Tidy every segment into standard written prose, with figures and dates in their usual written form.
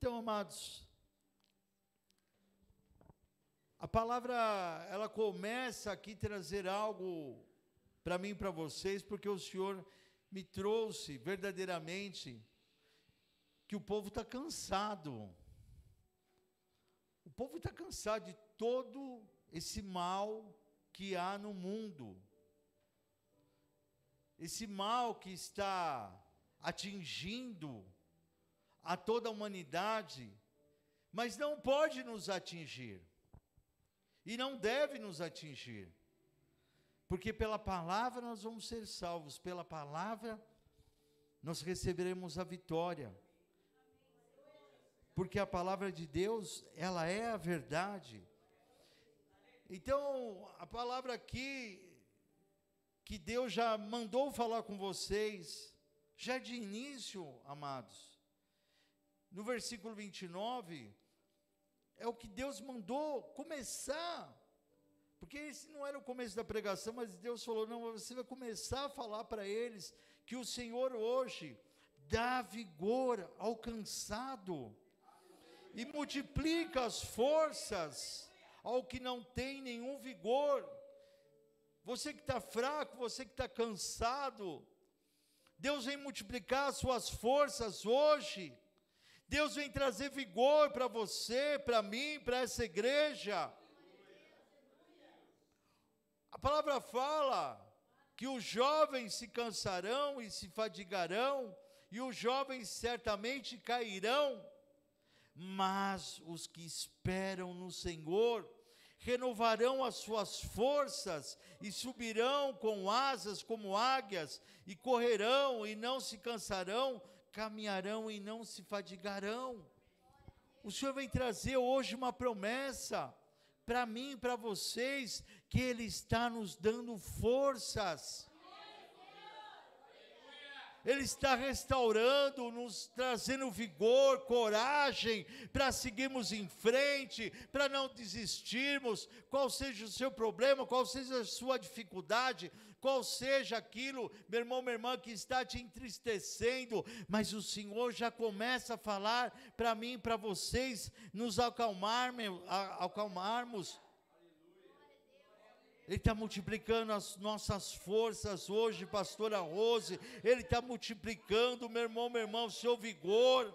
Então, amados, a palavra, ela começa aqui a trazer algo para mim e para vocês, porque o Senhor me trouxe verdadeiramente que o povo está cansado. O povo está cansado de todo esse mal que há no mundo. Esse mal que está atingindo a toda a humanidade, mas não pode nos atingir. E não deve nos atingir. Porque pela palavra nós vamos ser salvos, pela palavra nós receberemos a vitória. Porque a palavra de Deus, ela é a verdade. Então, a palavra aqui, que Deus já mandou falar com vocês, já de início, amados, no versículo 29, é o que Deus mandou começar. Porque esse não era o começo da pregação, mas Deus falou, não, você vai começar a falar para eles que o Senhor hoje dá vigor ao cansado e multiplica as forças ao que não tem nenhum vigor. Você que está fraco, você que está cansado, Deus vem multiplicar as suas forças hoje. Deus vem trazer vigor para você, para mim, para essa igreja. A palavra fala que os jovens se cansarão e se fadigarão, e os jovens certamente cairão, mas os que esperam no Senhor renovarão as suas forças e subirão com asas como águias, e correrão e não se cansarão, caminharão e não se fadigarão. O Senhor vem trazer hoje uma promessa para mim e para vocês, que Ele está nos dando forças. Ele está restaurando, nos trazendo vigor, coragem, para seguirmos em frente, para não desistirmos, qual seja o seu problema, qual seja a sua dificuldade, qual seja aquilo, meu irmão, minha irmã, que está te entristecendo, mas o Senhor já começa a falar para mim e para vocês, nos acalmarmos. Ele está multiplicando as nossas forças hoje, pastora Rose. Ele está multiplicando, meu irmão, minha irmã, o seu vigor.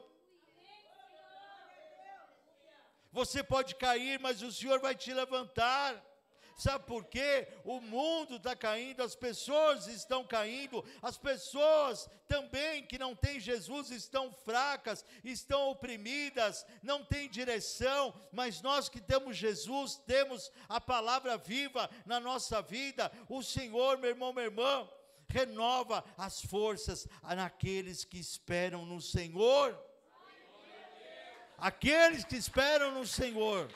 Você pode cair, mas o Senhor vai te levantar. Sabe por quê? O mundo está caindo, as pessoas estão caindo, as pessoas também que não têm Jesus estão fracas, estão oprimidas, não têm direção, mas nós que temos Jesus, temos a palavra viva na nossa vida. O Senhor, meu irmão, minha irmã, renova as forças naqueles que esperam no Senhor. Aqueles que esperam no Senhor,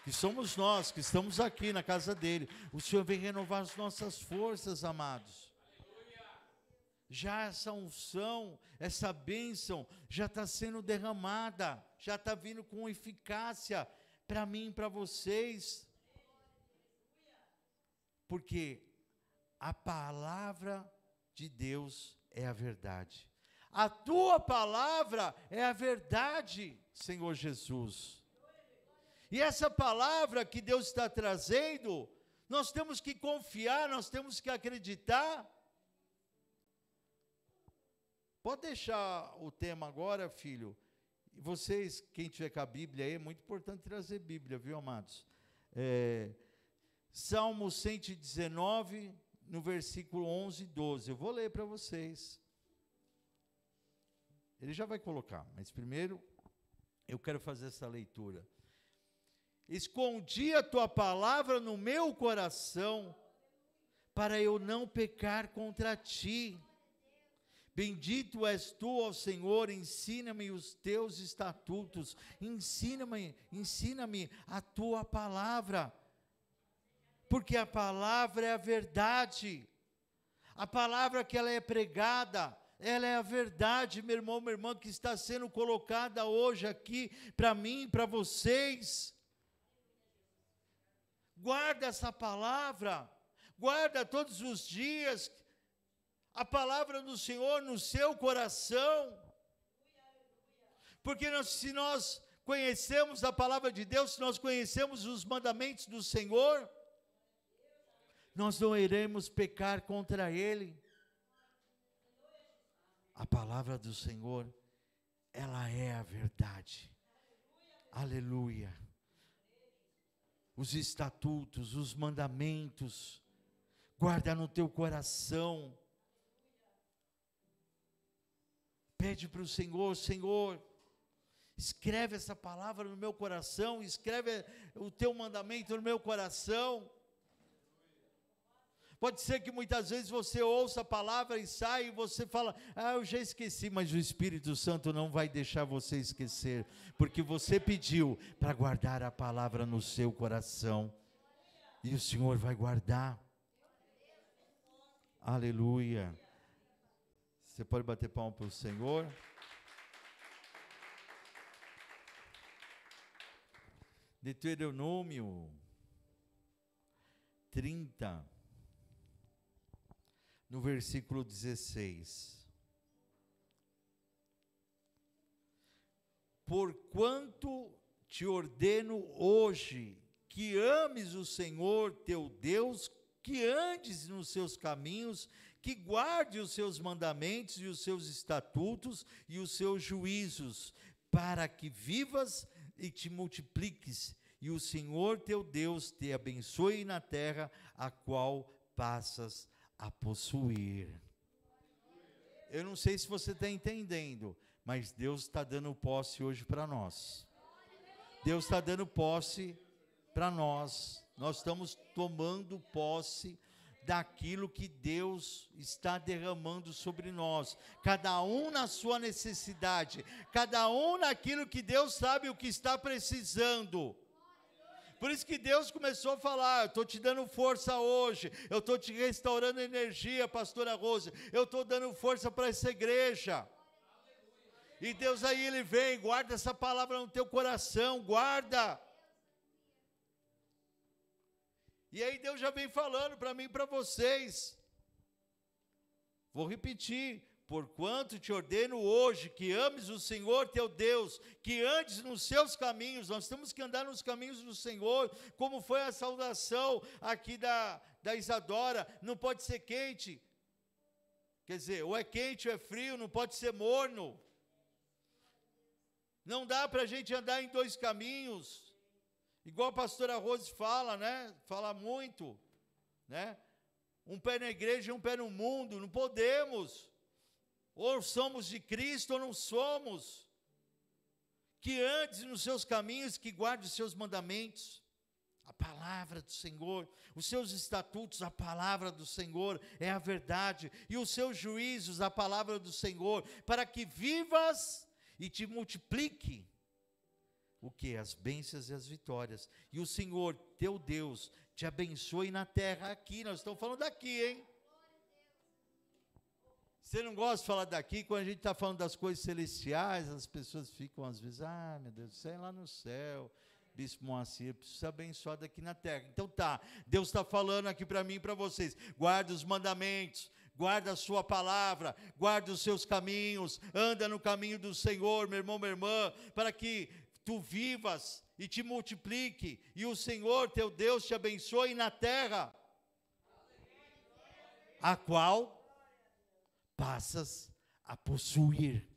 que somos nós, que estamos aqui na casa dele. O Senhor vem renovar as nossas forças, amados. Já essa unção, essa bênção, já está sendo derramada, já está vindo com eficácia para mim e para vocês. Porque a palavra de Deus é a verdade. A tua palavra é a verdade, Senhor Jesus. E essa palavra que Deus está trazendo, nós temos que confiar, nós temos que acreditar. Pode deixar o tema agora, filho. E vocês, quem tiver com a Bíblia aí, é muito importante trazer Bíblia, viu, amados? Salmo 119, no versículo 11 e 12. Eu vou ler para vocês. Ele já vai colocar, mas primeiro eu quero fazer essa leitura. Escondi a tua palavra no meu coração, para eu não pecar contra ti. Bendito és tu, ó Senhor, ensina-me os teus estatutos, ensina-me a tua palavra, porque a palavra é a verdade, a palavra que ela é pregada, ela é a verdade, meu irmão, minha irmã, que está sendo colocada hoje aqui, para mim, para vocês. Guarda essa palavra, guarda todos os dias, a palavra do Senhor no seu coração. Porque se nós conhecemos a palavra de Deus, se nós conhecemos os mandamentos do Senhor, nós não iremos pecar contra Ele. A palavra do Senhor, ela é a verdade. Aleluia. Os estatutos, os mandamentos, guarda no teu coração. Pede para o Senhor, Senhor, escreve essa palavra no meu coração, escreve o teu mandamento no meu coração. Pode ser que muitas vezes você ouça a palavra e sai e você fala, eu já esqueci, mas o Espírito Santo não vai deixar você esquecer, porque você pediu para guardar a palavra no seu coração, e o Senhor vai guardar. Aleluia. Você pode bater palma para o Senhor? Deuteronômio 30, no versículo 16. Porquanto te ordeno hoje que ames o Senhor teu Deus, que andes nos seus caminhos, que guarde os seus mandamentos e os seus estatutos e os seus juízos, para que vivas e te multipliques, e o Senhor teu Deus te abençoe na terra a qual passas a possuir. Eu não sei se você está entendendo, mas Deus está dando posse hoje para nós. Deus está dando posse para nós. Nós estamos tomando posse daquilo que Deus está derramando sobre nós, cada um na sua necessidade, cada um naquilo que Deus sabe o que está precisando. Por isso que Deus começou a falar, eu estou te dando força hoje, eu estou te restaurando energia, pastora Rose, eu estou dando força para essa igreja. E Deus aí, Ele vem, guarda essa palavra no teu coração, guarda. E aí Deus já vem falando para mim e para vocês. Vou repetir. Porquanto te ordeno hoje que ames o Senhor teu Deus, que andes nos seus caminhos. Nós temos que andar nos caminhos do Senhor, como foi a saudação aqui da Isadora. Não pode ser quente, quer dizer, ou é quente ou é frio, não pode ser morno. Não dá para a gente andar em dois caminhos, igual a pastora Rose fala, né? Fala muito, né? Um pé na igreja e um pé no mundo, não podemos. Ou somos de Cristo ou não somos. Que andes nos seus caminhos, que guarde os seus mandamentos, a palavra do Senhor, os seus estatutos, a palavra do Senhor é a verdade, e os seus juízos, a palavra do Senhor, para que vivas e te multiplique. O que? As bênçãos e as vitórias. E o Senhor, teu Deus, te abençoe na terra aqui. Nós estamos falando daqui, hein? Você não gosta de falar daqui, quando a gente está falando das coisas celestiais, as pessoas ficam às vezes, meu Deus, isso é lá no céu, Bispo Moacir, precisa ser abençoado aqui na terra. Então tá, Deus está falando aqui para mim e para vocês, guarda os mandamentos, guarda a sua palavra, guarda os seus caminhos, anda no caminho do Senhor, meu irmão, minha irmã, para que tu vivas e te multiplique, e o Senhor teu Deus te abençoe na terra, a qual passas a possuir.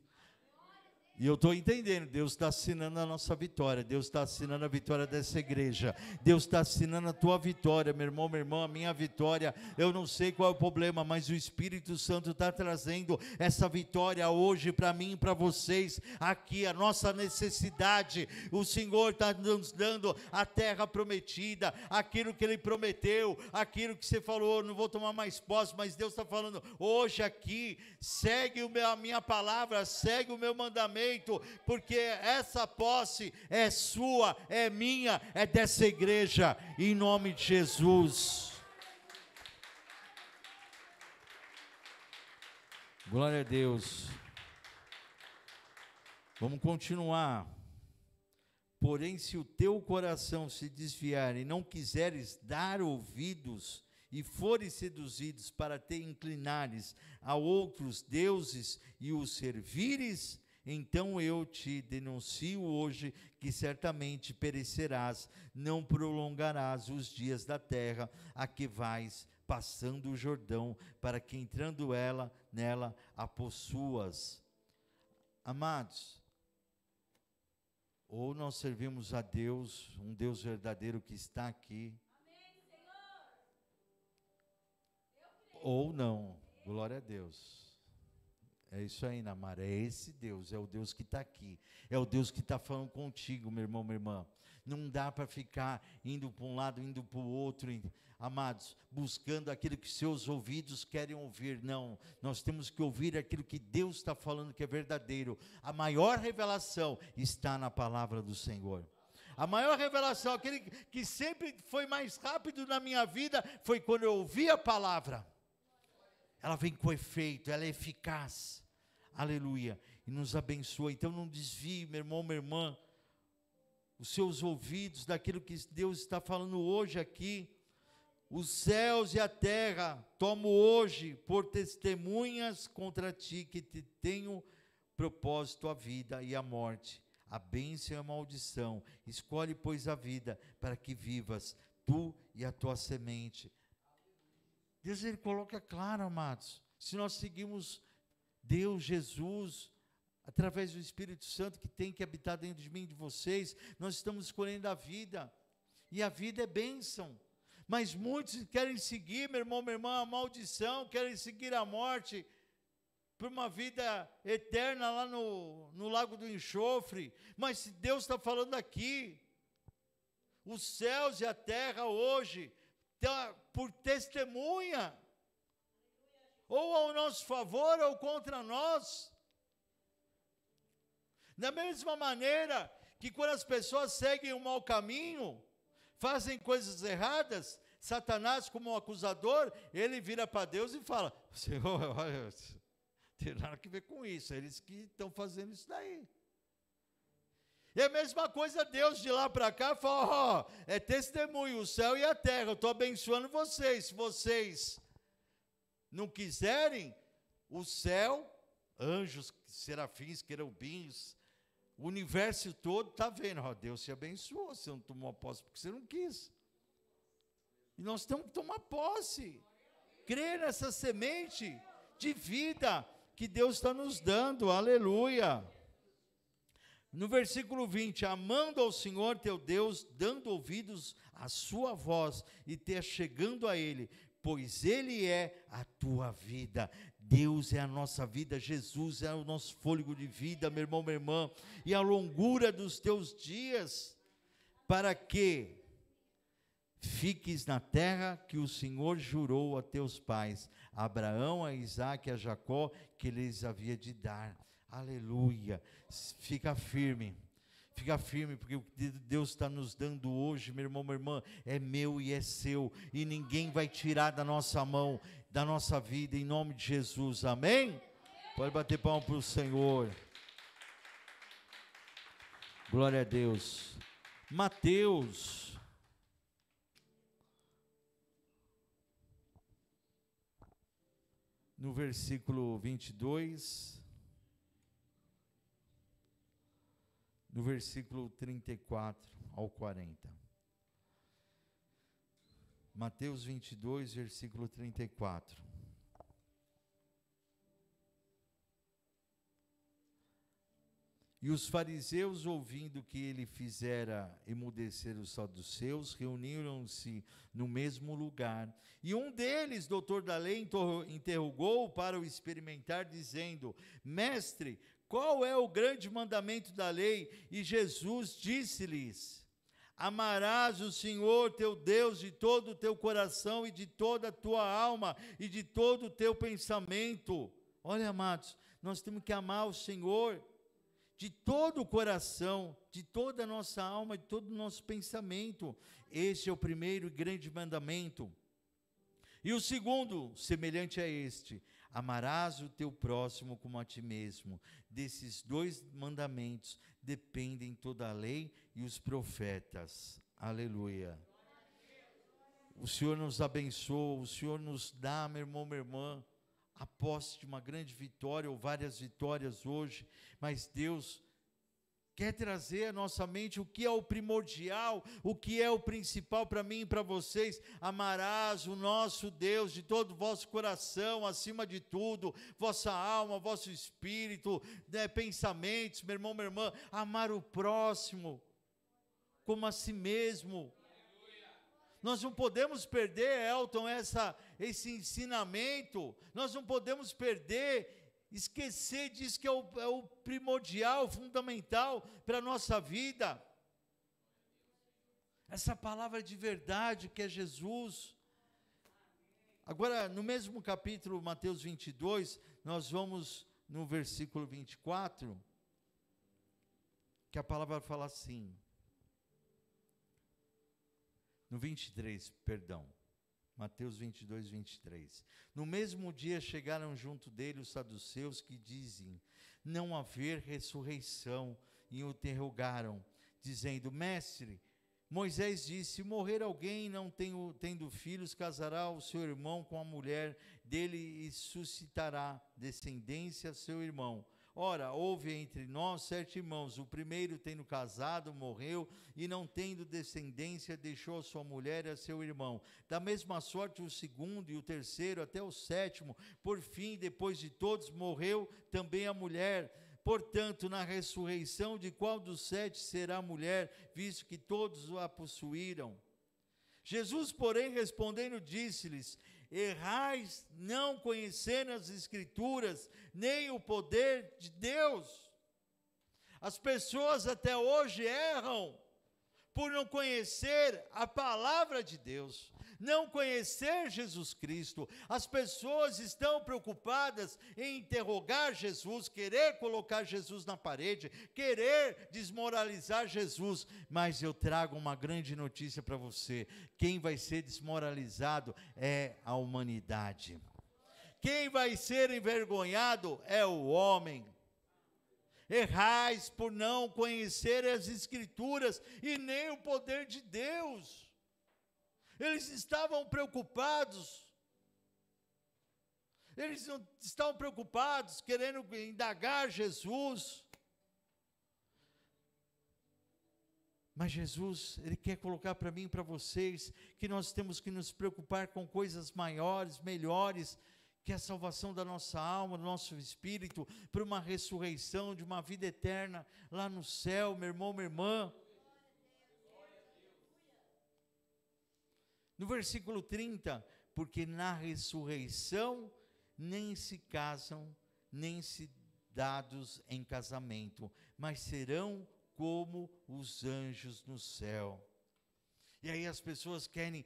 E eu estou entendendo, Deus está assinando a nossa vitória, Deus está assinando a vitória dessa igreja, Deus está assinando a tua vitória, meu irmão, minha irmã, a minha vitória. Eu não sei qual é o problema, mas o Espírito Santo está trazendo essa vitória hoje para mim e para vocês, aqui, a nossa necessidade. O Senhor está nos dando a terra prometida, aquilo que Ele prometeu, aquilo que você falou, não vou tomar mais posse, mas Deus está falando, hoje aqui, segue a minha palavra, segue o meu mandamento, porque essa posse é sua, é minha, é dessa igreja, em nome de Jesus. Glória a Deus. Vamos continuar. Porém, se o teu coração se desviar e não quiseres dar ouvidos, e fores seduzidos para te inclinares a outros deuses e os servires, então eu te denuncio hoje que certamente perecerás, não prolongarás os dias da terra a que vais passando o Jordão, para que entrando nela a possuas. Amados, ou nós servimos a Deus, um Deus verdadeiro que está aqui, ou não. Glória a Deus. É isso aí, Namara, é esse Deus, é o Deus que está aqui, é o Deus que está falando contigo, meu irmão, minha irmã. Não dá para ficar indo para um lado, indo para o outro, amados, buscando aquilo que seus ouvidos querem ouvir. Não, nós temos que ouvir aquilo que Deus está falando que é verdadeiro. A maior revelação está na palavra do Senhor. A maior revelação, aquele que sempre foi mais rápido na minha vida, foi quando eu ouvi a palavra. Ela vem com efeito, ela é eficaz, aleluia, e nos abençoa. Então não desvie, meu irmão, minha irmã, os seus ouvidos daquilo que Deus está falando hoje aqui. Os céus e a terra tomo hoje por testemunhas contra ti, que te tenho propósito a vida e a morte, a bênção e a maldição. Escolhe, pois, a vida, para que vivas, tu e a tua semente. Deus, ele coloca claro, amados, se nós seguimos Deus, Jesus, através do Espírito Santo que tem que habitar dentro de mim e de vocês, nós estamos escolhendo a vida, e a vida é bênção, mas muitos querem seguir, meu irmão, minha irmã, a maldição, querem seguir a morte, por uma vida eterna lá no lago do enxofre. Mas se Deus está falando aqui, os céus e a terra hoje, por testemunha, ou ao nosso favor ou contra nós. Da mesma maneira que quando as pessoas seguem um mau caminho, fazem coisas erradas, Satanás, como um acusador, ele vira para Deus e fala: Senhor, olha, tem nada a ver com isso, eles que estão fazendo isso daí. E a mesma coisa, Deus de lá para cá fala: é testemunho, o céu e a terra, eu estou abençoando vocês. Se vocês não quiserem, o céu, anjos, serafins, querubins, o universo todo está vendo: Deus te abençoou, você não tomou posse porque você não quis. E nós temos que tomar posse, crer nessa semente de vida que Deus está nos dando, aleluia. No versículo 20, amando ao Senhor teu Deus, dando ouvidos à sua voz e te achegando a Ele, pois Ele é a tua vida. Deus é a nossa vida, Jesus é o nosso fôlego de vida, meu irmão, minha irmã, e a longura dos teus dias, para que fiques na terra que o Senhor jurou a teus pais, a Abraão, a Isaque e a Jacó, que lhes havia de dar. Aleluia. Fica firme, porque o que Deus está nos dando hoje, meu irmão, minha irmã, é meu e é seu, e ninguém vai tirar da nossa mão, da nossa vida, em nome de Jesus, amém? Pode bater palma para o Senhor. Glória a Deus. Mateus, no versículo 22, no versículo 34 ao 40. Mateus 22, versículo 34. E os fariseus, ouvindo que ele fizera emudecer os saduceus, reuniram-se no mesmo lugar. E um deles, doutor da lei, interrogou para o experimentar, dizendo: Mestre, qual é o grande mandamento da lei? E Jesus disse-lhes: amarás o Senhor teu Deus de todo o teu coração e de toda a tua alma e de todo o teu pensamento. Olha, amados, nós temos que amar o Senhor de todo o coração, de toda a nossa alma, de todo o nosso pensamento. Este é o primeiro e grande mandamento. E o segundo, semelhante a este: amarás o teu próximo como a ti mesmo. Desses dois mandamentos dependem toda a lei e os profetas. Aleluia. O Senhor nos abençoa, o Senhor nos dá, meu irmão, minha irmã, a posse de uma grande vitória ou várias vitórias hoje, mas Deus quer trazer à nossa mente o que é o primordial, o que é o principal para mim e para vocês. Amarás o nosso Deus de todo o vosso coração, acima de tudo, vossa alma, vosso espírito, pensamentos, meu irmão, minha irmã. Amar o próximo como a si mesmo. Nós não podemos perder, Elton, esse ensinamento. Nós não podemos esquecer disso que é o primordial, fundamental para a nossa vida. Essa palavra de verdade que é Jesus. Agora, no mesmo capítulo, Mateus 22, nós vamos no versículo 24, que a palavra fala assim. No 23, perdão. Mateus 22, 23. No mesmo dia chegaram junto dele os saduceus que dizem não haver ressurreição e o interrogaram, dizendo: Mestre, Moisés disse, se morrer alguém não tendo filhos, casará o seu irmão com a mulher dele e suscitará descendência a seu irmão. Ora, houve entre nós 7 irmãos, o primeiro tendo casado, morreu, e não tendo descendência, deixou a sua mulher e a seu irmão. Da mesma sorte o segundo e o terceiro, até o 7º, por fim, depois de todos, morreu também a mulher. Portanto, na ressurreição, de qual dos 7 será a mulher, visto que todos a possuíram? Jesus, porém, respondendo, disse-lhes: errais não conhecendo as Escrituras, nem o poder de Deus. As pessoas até hoje erram por não conhecer a palavra de Deus, não conhecer Jesus Cristo. As pessoas estão preocupadas em interrogar Jesus, querer colocar Jesus na parede, querer desmoralizar Jesus, mas eu trago uma grande notícia para você: quem vai ser desmoralizado é a humanidade, quem vai ser envergonhado é o homem. Errais por não conhecer as Escrituras e nem o poder de Deus. Eles estavam preocupados, eles não estavam preocupados querendo indagar Jesus, mas Jesus, Ele quer colocar para mim e para vocês, que nós temos que nos preocupar com coisas maiores, melhores, que é a salvação da nossa alma, do nosso espírito, para uma ressurreição de uma vida eterna, lá no céu, meu irmão, minha irmã. No versículo 30, porque na ressurreição nem se casam, nem se dados em casamento, mas serão como os anjos no céu. E aí as pessoas querem,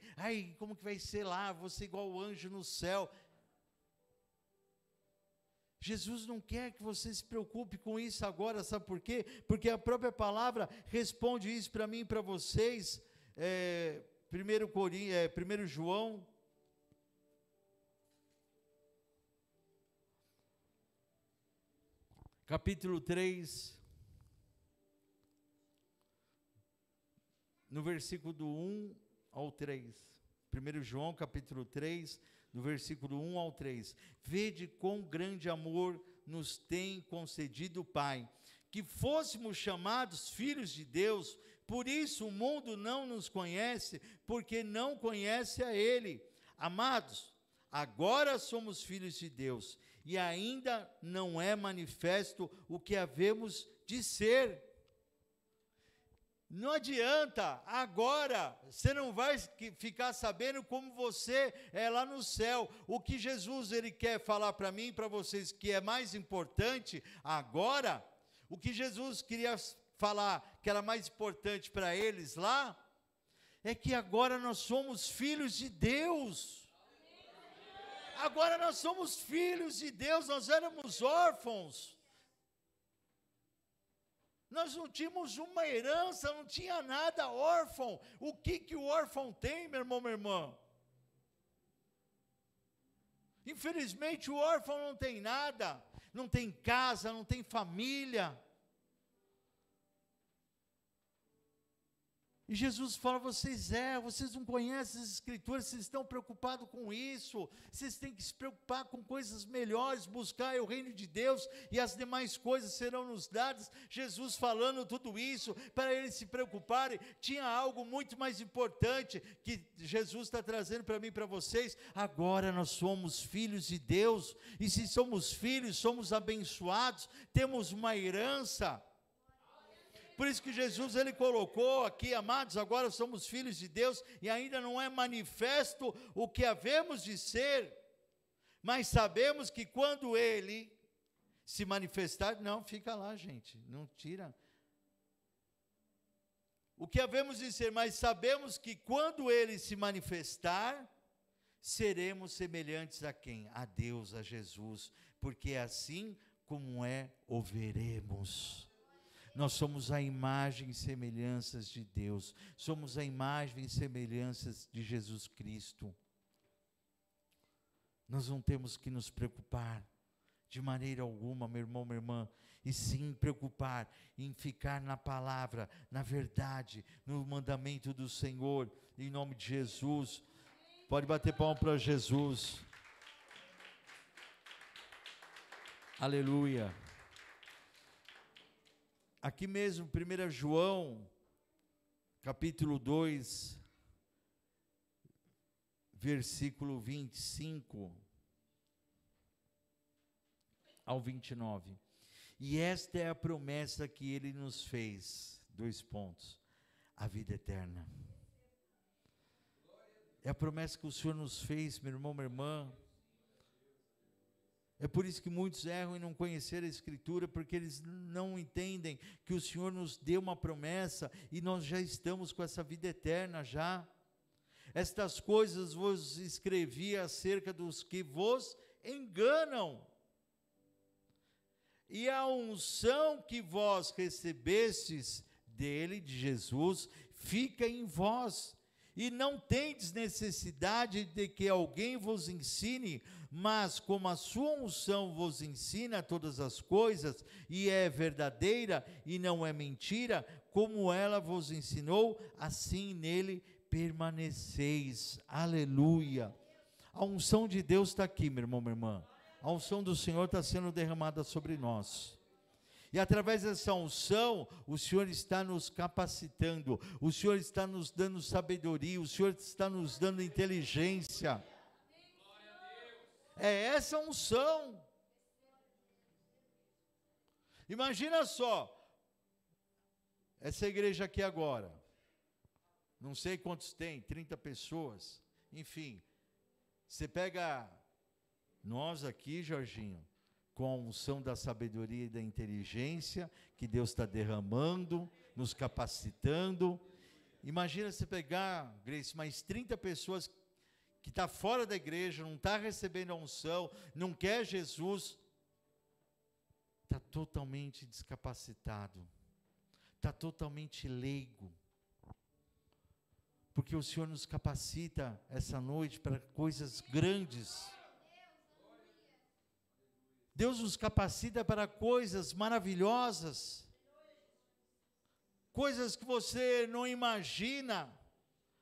como que vai ser lá, vou ser igual o anjo no céu. Jesus não quer que você se preocupe com isso agora, sabe por quê? Porque a própria palavra responde isso para mim e para vocês. 1 João, capítulo 3, no versículo do 1 ao 3. 1 João, capítulo 3, do versículo 1 ao 3. Vede quão grande amor nos tem concedido o Pai, que fôssemos chamados filhos de Deus. Por isso o mundo não nos conhece, porque não conhece a Ele. Amados, agora somos filhos de Deus, e ainda não é manifesto o que havemos de ser. Não adianta, agora, você não vai ficar sabendo como você é lá no céu. O que Jesus Ele quer falar para mim e para vocês, que é mais importante agora, o que Jesus queria falar que era mais importante para eles lá, é que agora nós somos filhos de Deus. Agora nós somos filhos de Deus, nós éramos órfãos. Nós não tínhamos uma herança, não tinha nada, órfão. O que o órfão tem, meu irmão, minha irmã? Infelizmente o órfão não tem nada, não tem casa, não tem família. E Jesus fala, vocês não conhecem as Escrituras, vocês estão preocupados com isso, vocês têm que se preocupar com coisas melhores, buscar o reino de Deus, e as demais coisas serão nos dadas. Jesus falando tudo isso, para eles se preocuparem, tinha algo muito mais importante, que Jesus está trazendo para mim e para vocês. Agora nós somos filhos de Deus, e se somos filhos, somos abençoados, temos uma herança. Por isso que Jesus, ele colocou aqui, amados, agora somos filhos de Deus, e ainda não é manifesto o que havemos de ser, mas sabemos que quando ele se manifestar, não, fica lá, gente, não tira. O que havemos de ser, mas sabemos que quando ele se manifestar, seremos semelhantes a quem? A Deus, a Jesus, porque assim como o veremos. Nós somos a imagem e semelhanças de Deus, somos a imagem e semelhanças de Jesus Cristo. Nós não temos que nos preocupar de maneira alguma, meu irmão, minha irmã, e sim preocupar em ficar na palavra, na verdade, no mandamento do Senhor, em nome de Jesus. Pode bater palma para Jesus. Aleluia. Aqui mesmo, 1 João, capítulo 2, versículo 25 ao 29. E esta é a promessa que ele nos fez, 2 pontos, a vida eterna. É a promessa que o Senhor nos fez, meu irmão, minha irmã. É por isso que muitos erram em não conhecer a Escritura, porque eles não entendem que o Senhor nos deu uma promessa, e nós já estamos com essa vida eterna já. Estas coisas vos escrevi acerca dos que vos enganam, e a unção que vós recebestes dele, de Jesus, fica em vós, e não tendes necessidade de que alguém vos ensine, mas como a sua unção vos ensina todas as coisas, e é verdadeira e não é mentira, como ela vos ensinou, assim nele permaneceis. Aleluia. A unção de Deus está aqui, meu irmão, minha irmã. A unção do Senhor está sendo derramada sobre nós. E através dessa unção, o Senhor está nos capacitando, o Senhor está nos dando sabedoria, o Senhor está nos dando inteligência. É essa unção. Imagina só, essa igreja aqui agora, não sei quantos tem, 30 pessoas, enfim, você pega nós aqui, Jorginho, com a unção da sabedoria e da inteligência, que Deus está derramando, nos capacitando. Imagina você pegar, Grace, mais 30 pessoas que estão fora da igreja, não está recebendo a unção, não quer Jesus, está totalmente descapacitado, está totalmente leigo, porque o Senhor nos capacita essa noite para coisas grandes. Deus nos capacita para coisas maravilhosas, coisas que você não imagina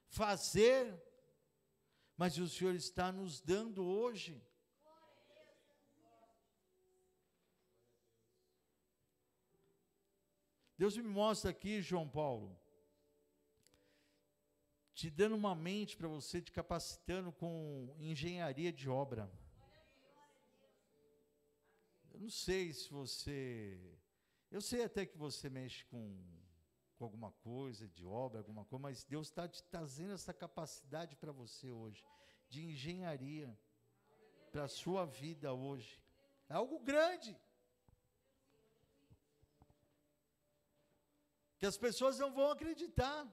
fazer, mas o Senhor está nos dando hoje. Deus me mostra aqui, João Paulo, te dando uma mente para você, te capacitando com engenharia de obra. Eu não sei se você, eu sei até que você mexe com alguma coisa de obra, alguma coisa, mas Deus está te trazendo essa capacidade para você hoje, de engenharia, para a sua vida hoje. É algo grande, que as pessoas não vão acreditar,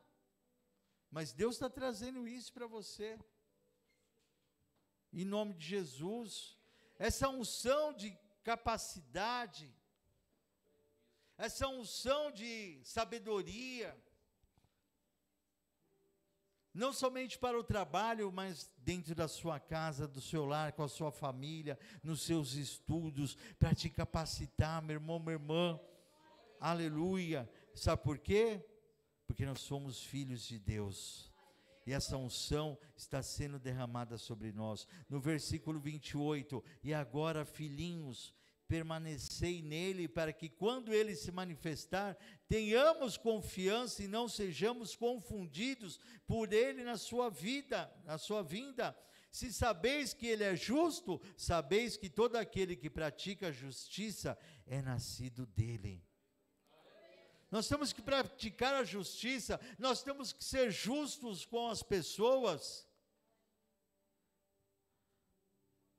mas Deus está trazendo isso para você, em nome de Jesus. Essa unção de capacidade, essa unção de sabedoria, não somente para o trabalho, mas dentro da sua casa, do seu lar, com a sua família, nos seus estudos, para te capacitar, meu irmão, minha irmã. Aleluia. Sabe por quê? porque nós somos filhos de Deus. E essa unção está sendo derramada sobre nós. No versículo 28, e agora, filhinhos, permanecei nele, para que quando ele se manifestar, tenhamos confiança e não sejamos confundidos por ele na sua vinda. Se sabeis que ele é justo, sabeis que todo aquele que pratica a justiça é nascido dele. Nós temos que praticar a justiça, nós temos que ser justos com as pessoas.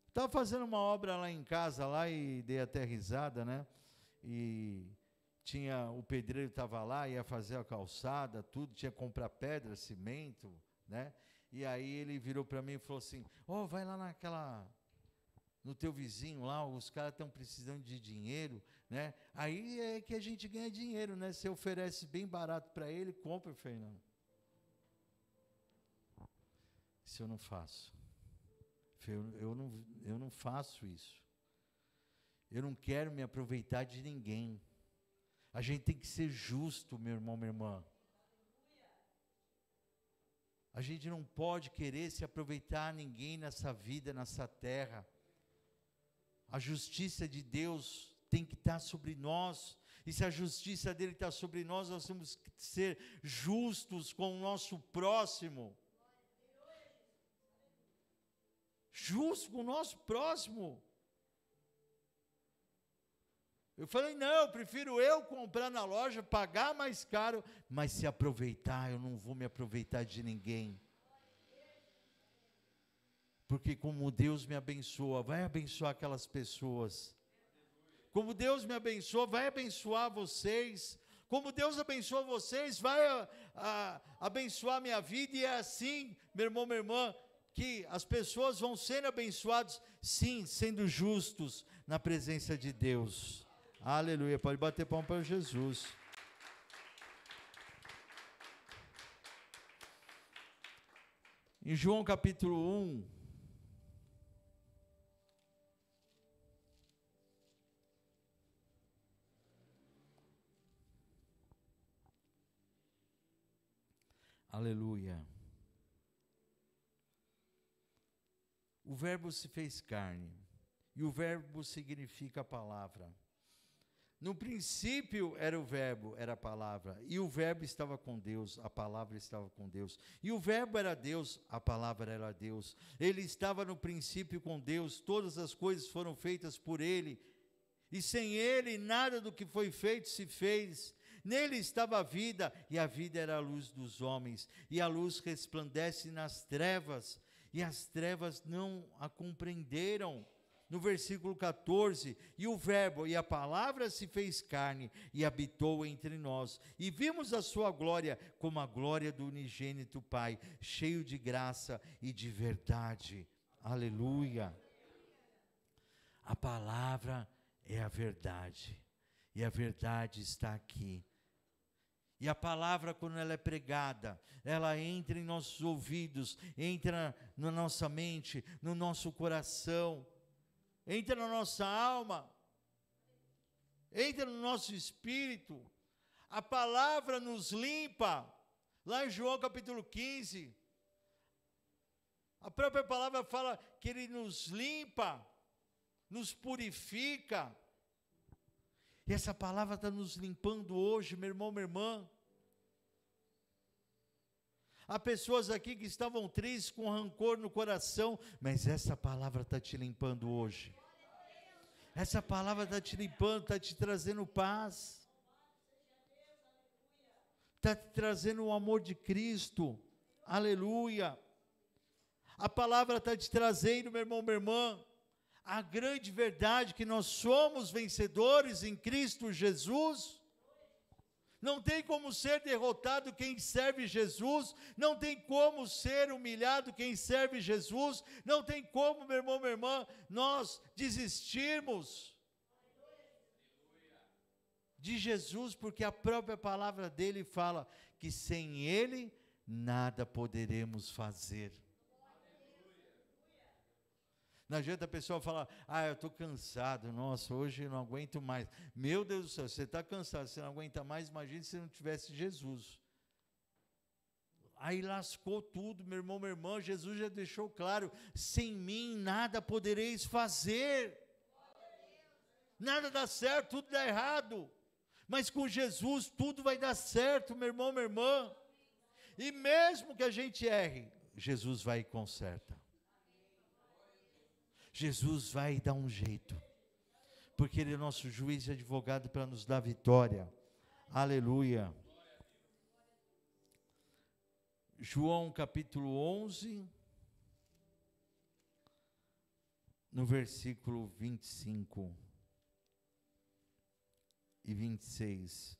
Estava fazendo uma obra lá em casa, lá, e dei até risada, né? E o pedreiro estava lá, ia fazer a calçada, tudo, tinha que comprar pedra, cimento, né? E aí ele virou para mim e falou assim, vai lá no teu vizinho lá, os caras estão precisando de dinheiro, né? Aí é que a gente ganha dinheiro, né? Você oferece bem barato para ele, compra. Eu falei, não. Isso eu não faço. Eu não faço isso. Eu não quero me aproveitar de ninguém. A gente tem que ser justo, meu irmão, minha irmã. A gente não pode querer se aproveitar de ninguém nessa vida, nessa terra. A justiça de Deus tem que estar sobre nós. E se a justiça dele está sobre nós, nós temos que ser justos com o nosso próximo. Justo com o nosso próximo. Eu falei, não, eu prefiro eu comprar na loja, pagar mais caro, mas se aproveitar, eu não vou me aproveitar de ninguém. Porque como Deus me abençoa, vai abençoar aquelas pessoas. Como Deus me abençoa, vai abençoar vocês. Como Deus abençoa vocês, vai abençoar a minha vida. E é assim, meu irmão, minha irmã, que as pessoas vão sendo abençoadas, sim, sendo justos na presença de Deus. Aleluia, pode bater palma para Jesus. Em João capítulo 1, aleluia. O verbo se fez carne, e o verbo significa a palavra. No princípio era o verbo, era a palavra, e o verbo estava com Deus, a palavra estava com Deus. E o verbo era Deus, a palavra era Deus. Ele estava no princípio com Deus, todas as coisas foram feitas por ele, e sem ele nada do que foi feito se fez. Nele estava a vida, e a vida era a luz dos homens, e a luz resplandece nas trevas, e as trevas não a compreenderam. No versículo 14, e o verbo e a palavra se fez carne e habitou entre nós, e vimos a sua glória como a glória do unigênito Pai, cheio de graça e de verdade. Aleluia. A palavra é a verdade, e a verdade está aqui. E a palavra, quando ela é pregada, ela entra em nossos ouvidos, entra na nossa mente, no nosso coração, entra na nossa alma, entra no nosso espírito. A palavra nos limpa. Lá em João capítulo 15, a própria palavra fala que ele nos limpa, nos purifica. E essa palavra está nos limpando hoje, meu irmão, minha irmã. Há pessoas aqui que estavam tristes, com rancor no coração, mas essa palavra está te limpando hoje. Essa palavra está te limpando, está te trazendo paz. Está te trazendo o amor de Cristo. Aleluia. A palavra está te trazendo, meu irmão, minha irmã, a grande verdade que nós somos vencedores em Cristo Jesus. Não tem como ser derrotado quem serve Jesus, não tem como ser humilhado quem serve Jesus, não tem como, meu irmão, minha irmã, nós desistirmos de Jesus, porque a própria palavra dele fala que sem ele nada poderemos fazer. Não adianta a pessoa falar, eu estou cansado, nossa, hoje eu não aguento mais. Meu Deus do céu, você está cansado, você não aguenta mais, imagine se não tivesse Jesus. aí lascou tudo, meu irmão, minha irmã. Jesus já deixou claro: sem mim nada podereis fazer. Nada dá certo, tudo dá errado. Mas com Jesus tudo vai dar certo, meu irmão, minha irmã. E mesmo que a gente erre, Jesus vai e conserta. Jesus vai dar um jeito, porque Ele é nosso juiz e advogado para nos dar vitória. Aleluia. João capítulo 11, no versículo 25 e 26.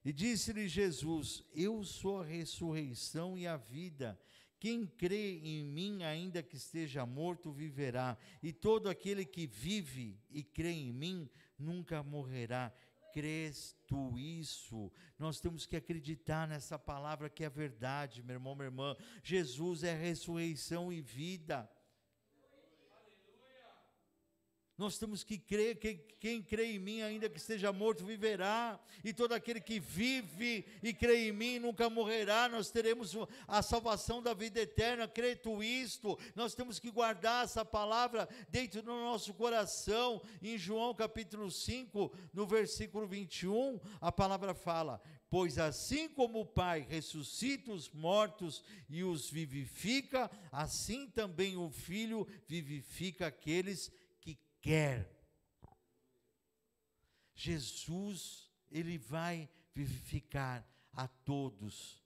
E disse-lhe Jesus: eu sou a ressurreição e a vida. Quem crê em mim, ainda que esteja morto, viverá. E todo aquele que vive e crê em mim, nunca morrerá. Crês tu isso? Nós temos que acreditar nessa palavra que é verdade, meu irmão, minha irmã. Jesus é ressurreição e vida. Nós temos que crer que quem crê em mim, ainda que esteja morto, viverá. E todo aquele que vive e crê em mim nunca morrerá. Nós teremos a salvação da vida eterna. Crê tu isto? Nós temos que guardar essa palavra dentro do nosso coração. Em João capítulo 5, no versículo 21, a palavra fala: pois assim como o Pai ressuscita os mortos e os vivifica, assim também o Filho vivifica aqueles que quer. Jesus, Ele vai vivificar a todos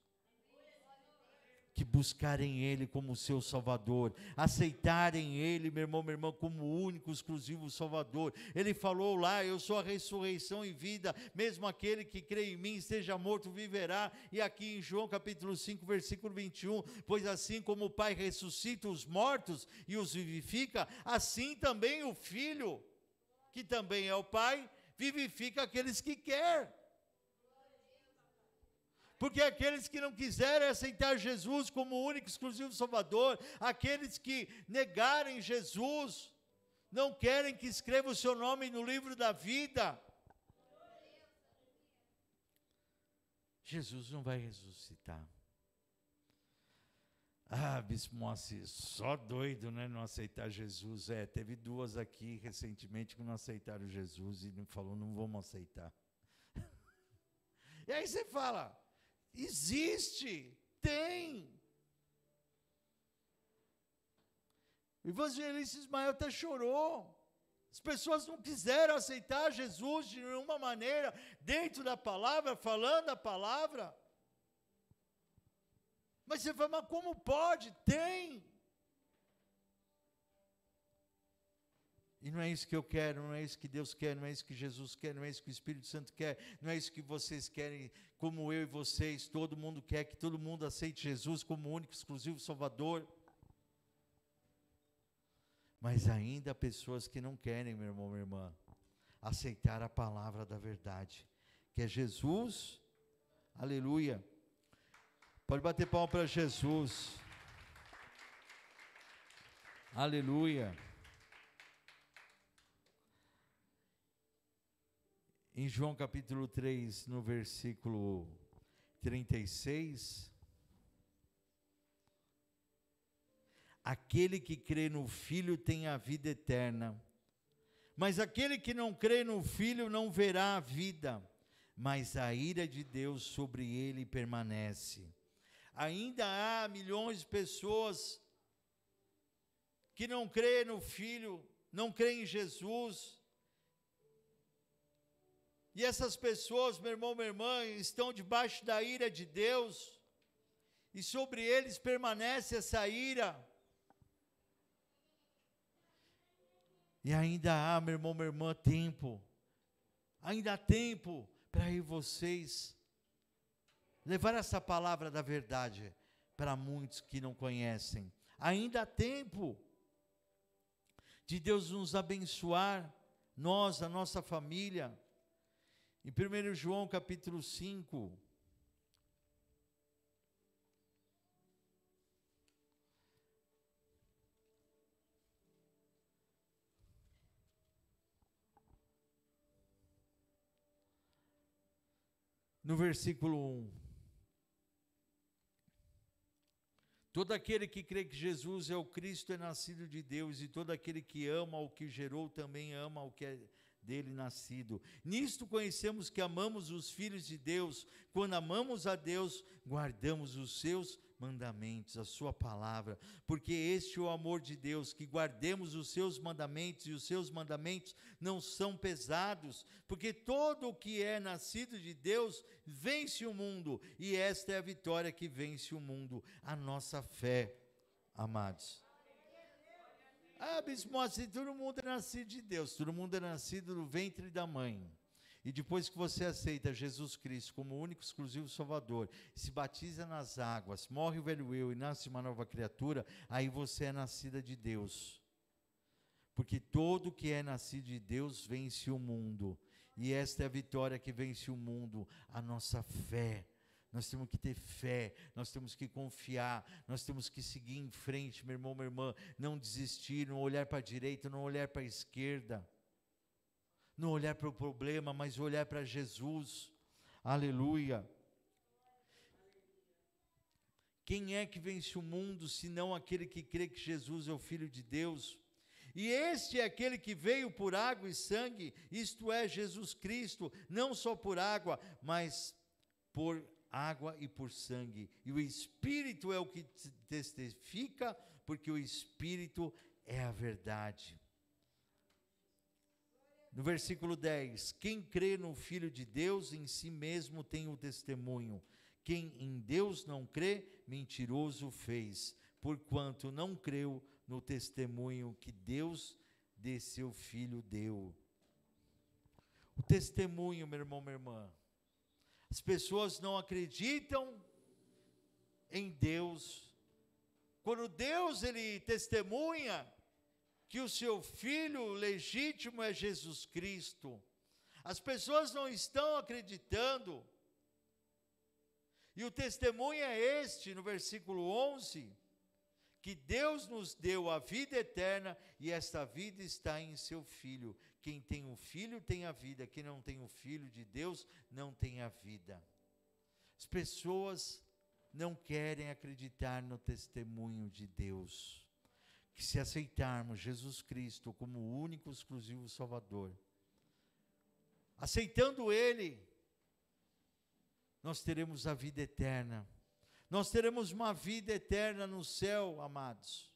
que buscarem Ele como seu Salvador, aceitarem Ele, meu irmão, minha irmã, como o único, exclusivo Salvador. Ele falou lá: eu sou a ressurreição e vida, mesmo aquele que crê em mim, esteja morto, viverá. E aqui em João capítulo 5, versículo 21, pois assim como o Pai ressuscita os mortos e os vivifica, assim também o Filho, que também é o Pai, vivifica aqueles que quer. Porque aqueles que não quiserem aceitar Jesus como único, exclusivo Salvador, aqueles que negarem Jesus, não querem que escreva o seu nome no livro da vida, Jesus não vai ressuscitar. Ah, Bispo Moacir, só doido, né, não aceitar Jesus. Teve duas aqui recentemente que não aceitaram Jesus e não falou: não vamos aceitar. E aí você fala: existe, tem. O evangelista Ismael até chorou. As pessoas não quiseram aceitar Jesus de nenhuma maneira, dentro da palavra, falando a palavra. Mas você fala: mas como pode? Tem. E não é isso que eu quero, não é isso que Deus quer, não é isso que Jesus quer, não é isso que o Espírito Santo quer, não é isso que vocês querem, como eu e vocês. Todo mundo quer que todo mundo aceite Jesus como único, exclusivo Salvador. Mas ainda há pessoas que não querem, meu irmão, minha irmã, aceitar a palavra da verdade, que é Jesus. Aleluia. Pode bater palma para Jesus. Aleluia. Em João capítulo 3, no versículo 36, aquele que crê no Filho tem a vida eterna, mas aquele que não crê no Filho não verá a vida, mas a ira de Deus sobre ele permanece. Ainda há milhões de pessoas que não crêem no Filho, não creem em Jesus. E essas pessoas, meu irmão, minha irmã, estão debaixo da ira de Deus, e sobre eles permanece essa ira. E ainda há, meu irmão, minha irmã, tempo, ainda há tempo para vocês levar essa palavra da verdade para muitos que não conhecem. Ainda há tempo de Deus nos abençoar, nós, a nossa família. Em 1 João capítulo 5, no versículo 1, Todo aquele que crê que Jesus é o Cristo é nascido de Deus, e todo aquele que ama o que gerou também ama o que é dele nascido. Nisto conhecemos que amamos os filhos de Deus, quando amamos a Deus, guardamos os seus mandamentos, a sua palavra, porque este é o amor de Deus, que guardemos os seus mandamentos, e os seus mandamentos não são pesados, porque todo o que é nascido de Deus vence o mundo, e esta é a vitória que vence o mundo, a nossa fé, amados. Bispo, assim, todo mundo é nascido de Deus, todo mundo é nascido do ventre da mãe. E depois que você aceita Jesus Cristo como único, exclusivo Salvador, se batiza nas águas, morre o velho eu e nasce uma nova criatura, aí você é nascida de Deus. Porque todo que é nascido de Deus vence o mundo. E esta é a vitória que vence o mundo, a nossa fé. Nós temos que ter fé, nós temos que confiar, nós temos que seguir em frente, meu irmão, minha irmã, não desistir, não olhar para a direita, não olhar para a esquerda. Não olhar para o problema, mas olhar para Jesus. Aleluia. Quem é que vence o mundo, senão aquele que crê que Jesus é o Filho de Deus? E este é aquele que veio por água e sangue, isto é, Jesus Cristo, não só por água, mas por água e por sangue. E o Espírito é o que testifica, porque o Espírito é a verdade. No versículo 10, quem crê no Filho de Deus, em si mesmo tem o testemunho. Quem em Deus não crê, mentiroso fez, porquanto não creu no testemunho que Deus de seu Filho deu. O testemunho, meu irmão, minha irmã. As pessoas não acreditam em Deus. Quando Deus, ele testemunha que o seu filho legítimo é Jesus Cristo, as pessoas não estão acreditando, e o testemunho é este, no versículo 11, que Deus nos deu a vida eterna, e esta vida está em seu Filho. Quem tem o Filho tem a vida, quem não tem o Filho de Deus não tem a vida. As pessoas não querem acreditar no testemunho de Deus, que se aceitarmos Jesus Cristo como o único exclusivo Salvador, aceitando Ele, nós teremos a vida eterna, nós teremos uma vida eterna no céu, amados.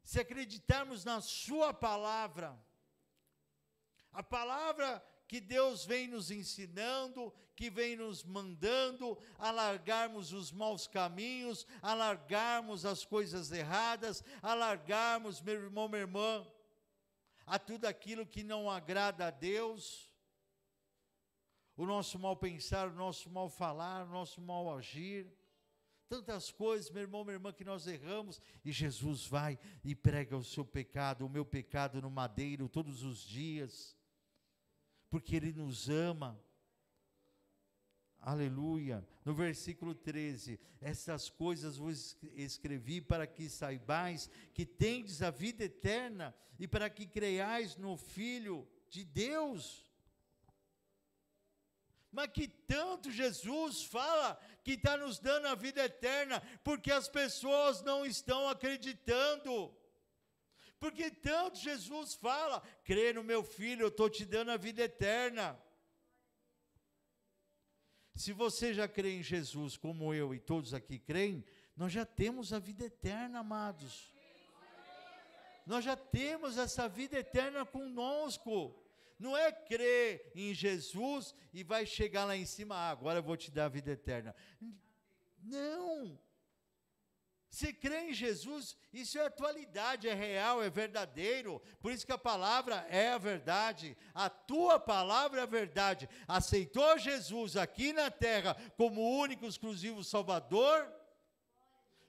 Se acreditarmos na sua palavra, a palavra que Deus vem nos ensinando, que vem nos mandando a largarmos os maus caminhos, a largarmos as coisas erradas, a largarmos, meu irmão, minha irmã, a tudo aquilo que não agrada a Deus, o nosso mal pensar, o nosso mal falar, o nosso mal agir, tantas coisas, meu irmão, minha irmã, que nós erramos, e Jesus vai e prega o seu pecado, o meu pecado no madeiro todos os dias, porque Ele nos ama. Aleluia. No versículo 13, estas coisas vos escrevi para que saibais que tendes a vida eterna, e para que creiais no Filho de Deus. Mas que tanto Jesus fala que está nos dando a vida eterna, porque as pessoas não estão acreditando. Porque tanto Jesus fala, crê no meu Filho, eu estou te dando a vida eterna. Se você já crê em Jesus, como eu e todos aqui creem, nós já temos a vida eterna, amados. Nós já temos essa vida eterna conosco. Não é crer em Jesus e vai chegar lá em cima, agora eu vou te dar a vida eterna. Não. Você crê em Jesus, isso é atualidade, é real, é verdadeiro. Por isso que a palavra é a verdade. A tua palavra é a verdade. Aceitou Jesus aqui na terra como o único exclusivo Salvador?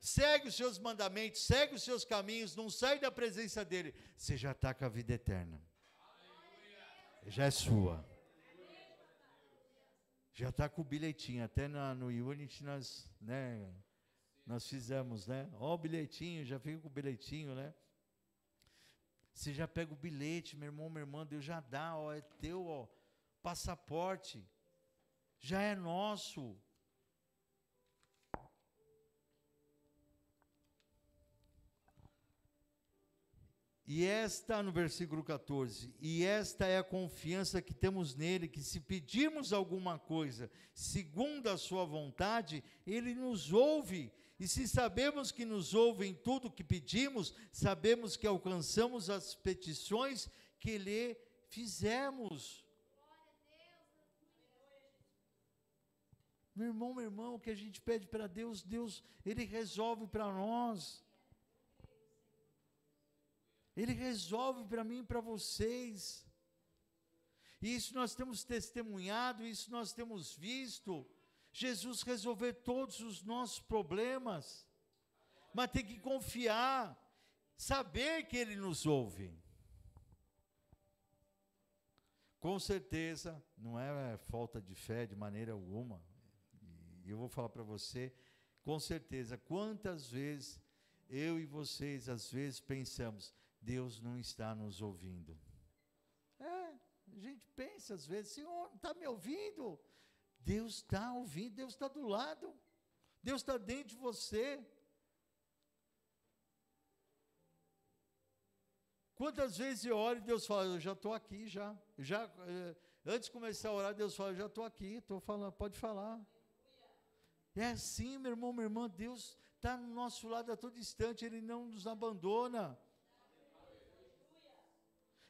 Segue os seus mandamentos, segue os seus caminhos, não sai da presença dele. Você já está com a vida eterna. Já é sua. Já está com o bilhetinho. Até no Unity nós fizemos, né? Ó, o bilhetinho, já fica com o bilhetinho, né? Você já pega o bilhete, meu irmão, minha irmã, Deus já dá, ó, é teu, ó, passaporte, já é nosso. E esta, no versículo 14, e esta é a confiança que temos nele, que se pedirmos alguma coisa, segundo a sua vontade, ele nos ouve. E se sabemos que nos ouve em tudo que pedimos, sabemos que alcançamos as petições que lhe fizemos. Meu irmão, o que a gente pede para Deus, Deus, Ele resolve para nós. Ele resolve para mim e para vocês. E isso nós temos testemunhado, isso nós temos visto. Jesus resolver todos os nossos problemas. Mas tem que confiar, saber que Ele nos ouve. Com certeza, não é falta de fé de maneira alguma. E eu vou falar para você, com certeza, quantas vezes eu e vocês, às vezes, pensamos, Deus não está nos ouvindo. A gente pensa às vezes, Senhor, não está me ouvindo? Deus está ouvindo, Deus está do lado, Deus está dentro de você. Quantas vezes eu oro e Deus fala, eu já estou aqui já. Antes de começar a orar, Deus fala, eu já estou aqui, estou falando, pode falar. É assim, meu irmão, minha irmã, Deus está no nosso lado a todo instante, Ele não nos abandona.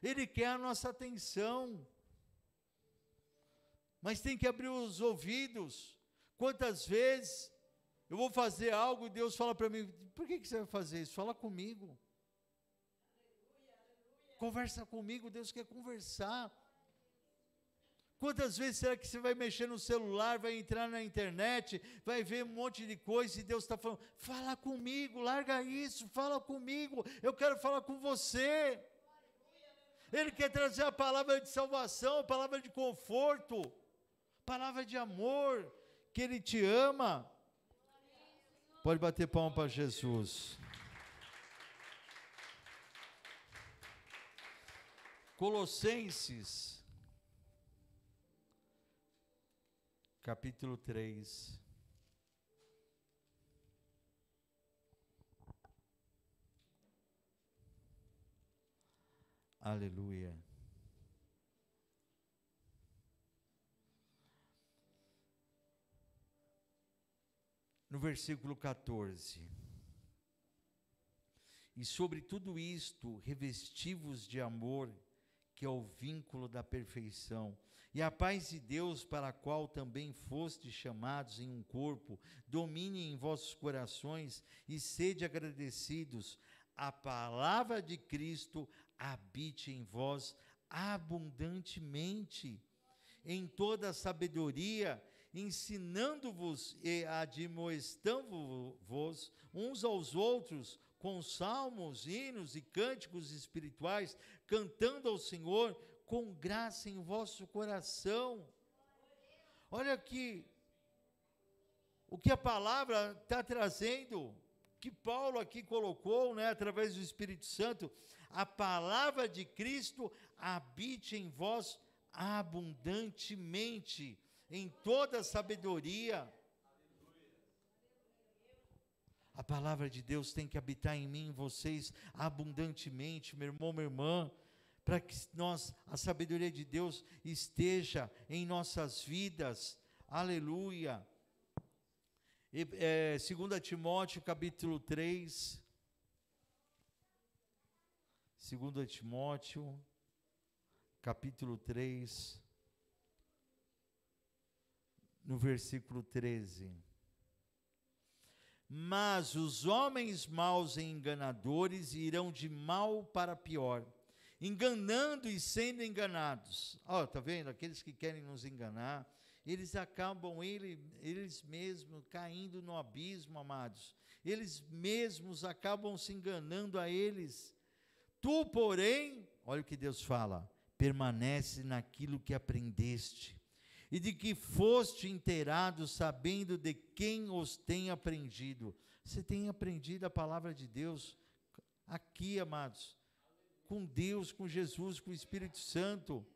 Ele quer a nossa atenção. Mas tem que abrir os ouvidos. Quantas vezes eu vou fazer algo e Deus fala para mim, por que você vai fazer isso? Fala comigo. Conversa comigo, Deus quer conversar. Quantas vezes será que você vai mexer no celular, vai entrar na internet, vai ver um monte de coisa e Deus está falando, fala comigo, larga isso, fala comigo, eu quero falar com você. Ele quer trazer a palavra de salvação, a palavra de conforto, palavra de amor, que Ele te ama. Pode bater palma para Jesus. Colossenses, capítulo 3. Aleluia. No versículo 14. E sobre tudo isto, revesti-vos de amor, que é o vínculo da perfeição, e a paz de Deus, para a qual também fostes chamados em um corpo, domine em vossos corações, e sede agradecidos. A palavra de Cristo habite em vós abundantemente, em toda a sabedoria, ensinando-vos e admoestando-vos uns aos outros, com salmos, hinos e cânticos espirituais, cantando ao Senhor com graça em vosso coração. Olha aqui, o que a palavra está trazendo, que Paulo aqui colocou, né, através do Espírito Santo, a palavra de Cristo habite em vós abundantemente, em toda a sabedoria. A palavra de Deus tem que habitar em mim, em vocês, abundantemente, meu irmão, minha irmã, para que a sabedoria de Deus esteja em nossas vidas. Aleluia. 2 Timóteo, capítulo 3. 2 Timóteo, capítulo 3, no versículo 13. Mas os homens maus e enganadores irão de mal para pior, enganando e sendo enganados. Está vendo? Aqueles que querem nos enganar, eles acabam, eles mesmos, caindo no abismo, amados. Eles mesmos acabam se enganando a eles. Tu, porém, olha o que Deus fala, permanece naquilo que aprendeste, e de que foste inteirado, sabendo de quem os tem aprendido. Você tem aprendido a palavra de Deus aqui, amados, com Deus, com Jesus, com o Espírito Santo.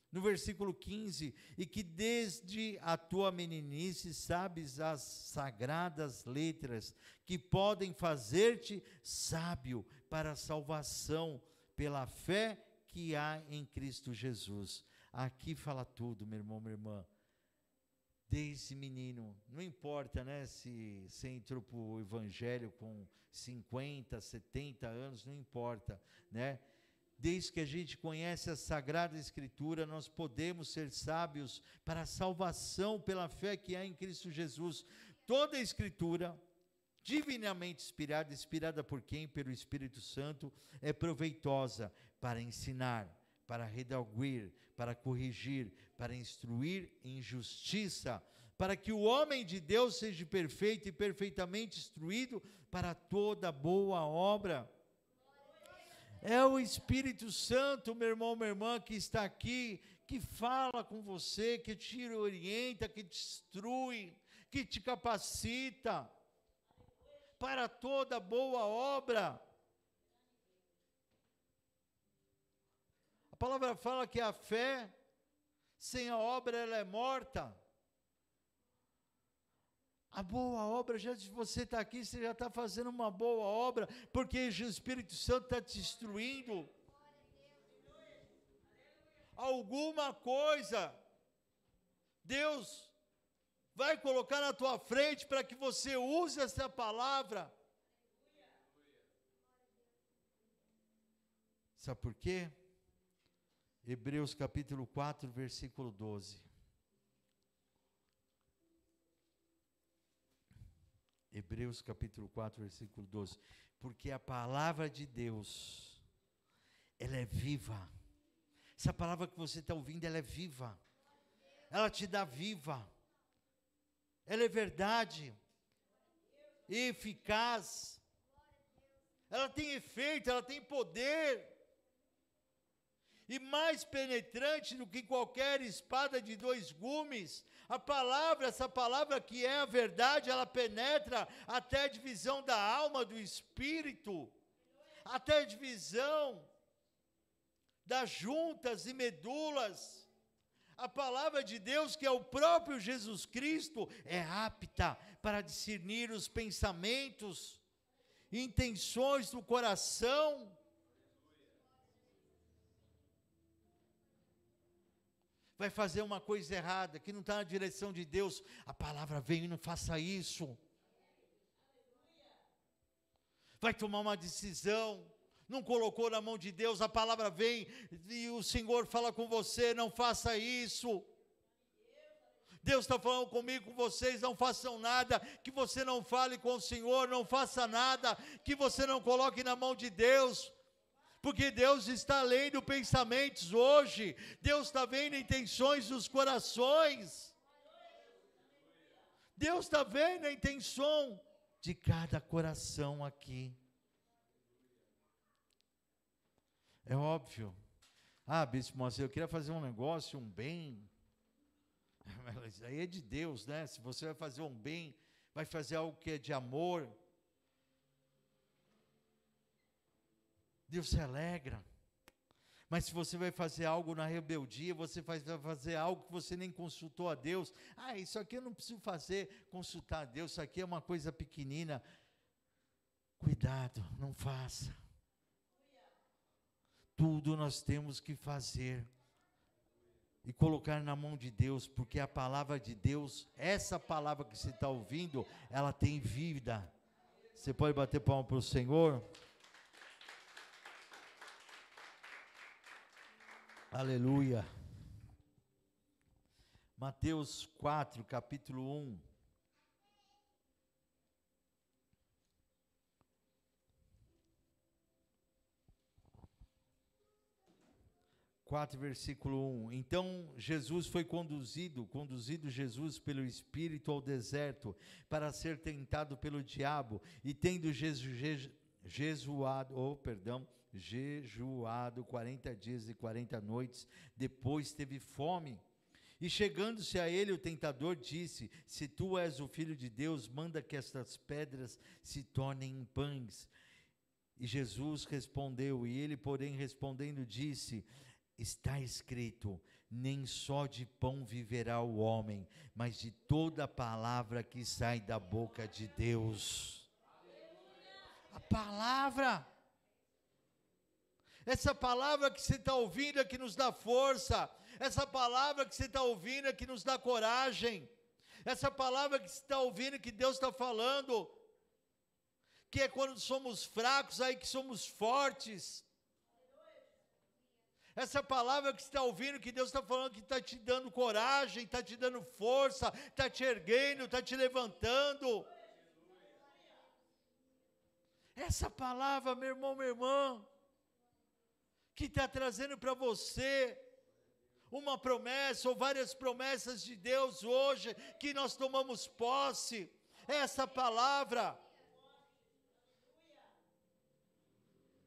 No versículo 15, e que desde a tua meninice sabes as sagradas letras, que podem fazer-te sábio para a salvação pela fé que há em Cristo Jesus. Aqui fala tudo, meu irmão, minha irmã. Desde menino, não importa, né, se você entrou para o evangelho com 50, 70 anos, não importa, né? Desde que a gente conhece a Sagrada Escritura, nós podemos ser sábios para a salvação pela fé que há em Cristo Jesus. Toda a Escritura, divinamente inspirada, inspirada por quem? Pelo Espírito Santo, é proveitosa para ensinar, para redarguir, para corrigir, para instruir em justiça, para que o homem de Deus seja perfeito e perfeitamente instruído para toda boa obra. É o Espírito Santo, meu irmão, minha irmã, que está aqui, que fala com você, que te orienta, que te instrui, que te capacita para toda boa obra. A palavra fala que a fé, sem a obra, ela é morta. A boa obra, já se você está aqui, você já está fazendo uma boa obra, porque o Espírito Santo está te instruindo. Alguma coisa, Deus vai colocar na tua frente para que você use essa palavra. Sabe por quê? Hebreus capítulo 4, versículo 12. Hebreus capítulo 4, versículo 12. Porque a palavra de Deus, ela é viva. Essa palavra que você está ouvindo, ela é viva. Ela te dá viva. Ela é verdade. Eficaz. Ela tem efeito, ela tem poder. E mais penetrante do que qualquer espada de 2 gumes, a palavra, essa palavra que é a verdade, ela penetra até a divisão da alma, do espírito, até a divisão das juntas e medulas. A palavra de Deus, que é o próprio Jesus Cristo, é apta para discernir os pensamentos, intenções do coração. Vai fazer uma coisa errada, que não está na direção de Deus, a palavra vem e não faça isso. Vai tomar uma decisão, não colocou na mão de Deus, a palavra vem e o Senhor fala com você, não faça isso. Deus está falando comigo, com vocês, não façam nada, que você não fale com o Senhor, não faça nada, que você não coloque na mão de Deus. Porque Deus está lendo pensamentos hoje, Deus está vendo intenções dos corações, Deus está vendo a intenção de cada coração aqui. É óbvio. Bispo Moacir, eu queria fazer um negócio, um bem. Isso aí é de Deus, né? Se você vai fazer um bem, vai fazer algo que é de amor, Deus se alegra. Mas se você vai fazer algo na rebeldia, você vai fazer algo que você nem consultou a Deus. Isso aqui eu não preciso fazer, consultar a Deus, isso aqui é uma coisa pequenina. Cuidado, não faça. Tudo nós temos que fazer e colocar na mão de Deus, porque a palavra de Deus, essa palavra que você está ouvindo, ela tem vida. Você pode bater palma para o Senhor? Aleluia. Mateus 4, capítulo 1. Versículo 1. Então Jesus foi conduzido Jesus pelo Espírito ao deserto, para ser tentado pelo diabo, e tendo jejuado 40 dias e 40 noites, depois teve fome. E chegando-se a ele, o tentador disse: se tu és o Filho de Deus, manda que estas pedras se tornem em pães. E Jesus respondeu, e ele, porém, respondendo, disse: está escrito, nem só de pão viverá o homem, mas de toda palavra que sai da boca de Deus. A palavra Essa palavra que você está ouvindo é que nos dá força. Essa palavra que você está ouvindo é que nos dá coragem. Essa palavra que você está ouvindo, que Deus está falando, que é quando somos fracos, aí que somos fortes. Essa palavra que você está ouvindo, que Deus está falando, que está te dando coragem, está te dando força, está te erguendo, está te levantando. Essa palavra, meu irmão, minha irmã, que está trazendo para você uma promessa ou várias promessas de Deus hoje, que nós tomamos posse, essa palavra.